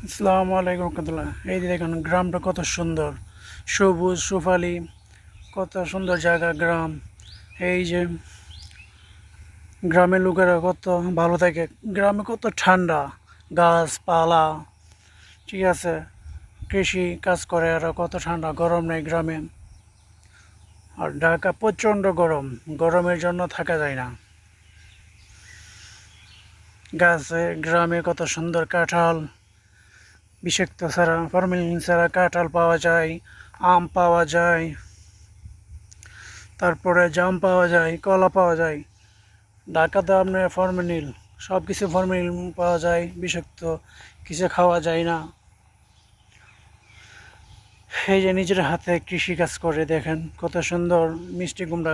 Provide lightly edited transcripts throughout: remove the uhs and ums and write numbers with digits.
আসসালামু আলাইকুম রহমতুল্লাহ। এই যে দেখুন গ্রামটা কত সুন্দর, সবুজ সুফালি, কত সুন্দর জায়গা গ্রাম। এই যে গ্রামের লোকেরা কত ভালো থাকে, গ্রামে কত ঠান্ডা, গাছপালা, ঠিক আছে, কৃষি কাজ করে, আর কত ঠান্ডা, গরম নেই গ্রামে। আর ঢাকা প্রচণ্ড গরম, গরমের জন্য থাকা যায় না। গাছে গ্রামে কত সুন্দর কাঁঠাল, বিষাক্ত ছাড়া, ফরমালিন ছাড়া কাঁঠাল পাওয়া যায়, আম পাওয়া যায়, তারপরে জাম পাওয়া যায়, কলা পাওয়া যায়। ঢাকাতে আপনার ফরমালিন, সব কিছু ফরমালিন পাওয়া যায়, বিষাক্ত কিছু খাওয়া যায় না। এই যে নিজের হাতে কৃষি কাজ করে, দেখেন কত সুন্দর মিষ্টি কুমড়া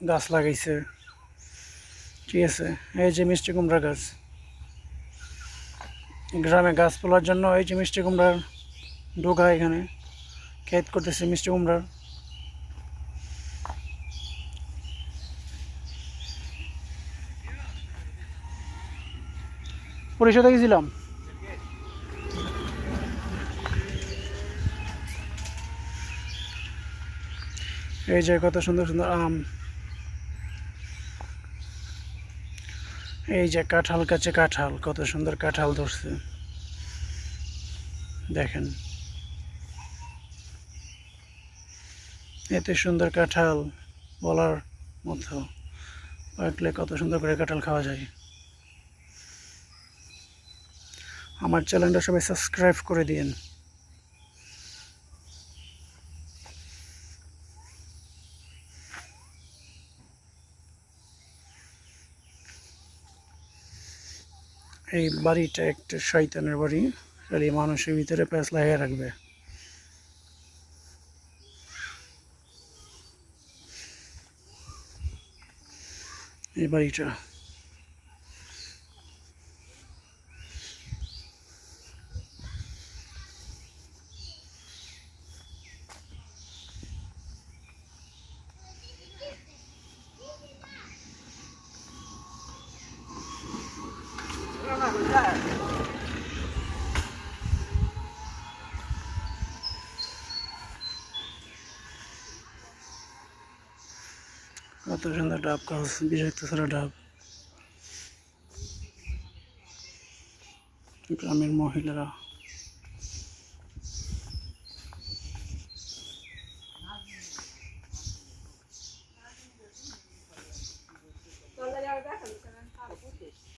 গাছ লাগাইছে, ঠিক আছে। এই যে মিষ্টি কুমড়া গাছ, গ্রামে গাছ তোলার জন্য এই যে মিষ্টি কুমড়ার ডোকা, এখানে ক্ষেত করতেছে মিষ্টি কুমড়ার। পরিষদে গেছিলাম। এই যে কত সুন্দর সুন্দর আম, এই যে কাঁঠাল গাছে কাঁঠাল, কত সুন্দর কাঁঠাল ধরছে, দেখেন এত সুন্দর কাঁঠাল বলার মতো, পাকলে কত সুন্দর করে কাঁঠাল খাওয়া যায়। আমার চ্যানেলটা সবাই সাবস্ক্রাইব করে দিন। এই বাড়িটা একটা শয়তানের বাড়ি, খালি মানুষের ভিতরে প্যাঁচ লাগিয়ে রাখবে। এই বাড়িটা কত সুন্দর ডাব গাছ, বিষাক্ত ছাড়া ডাব। গ্রামের মহিলারা